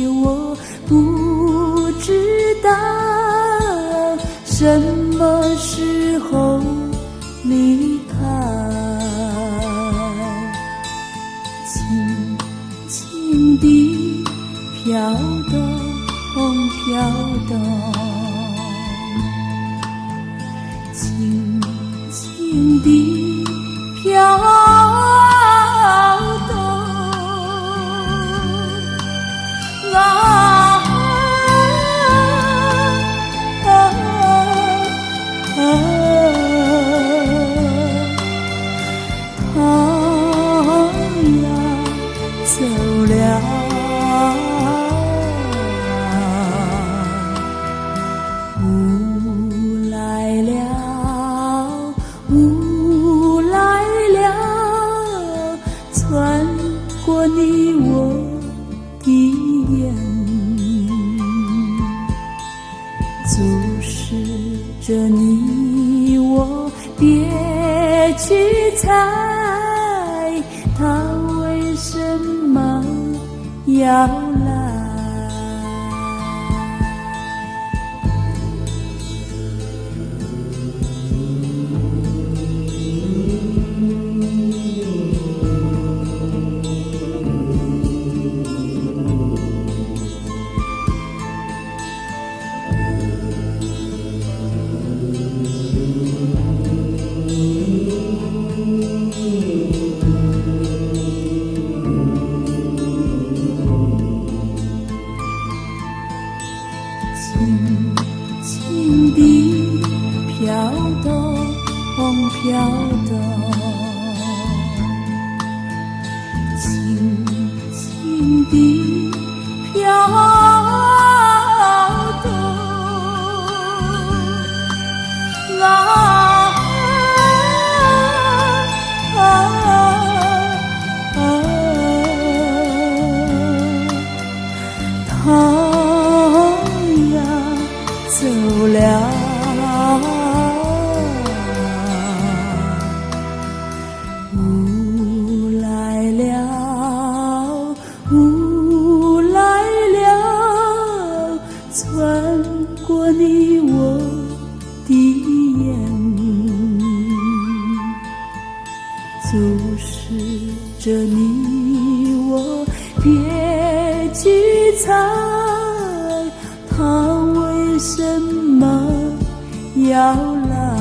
我不知道什么时候离开，轻轻地飘动，飘动，轻轻地飘动。走了，雾来了，雾来了，穿过你我的眼，注视着你我，别去猜它为什么要来。轻轻地飘动，飘动，轻轻地飘动，走了，雾来了，雾来了，穿过你我的眼，注视着你我，别去猜它为什么要来。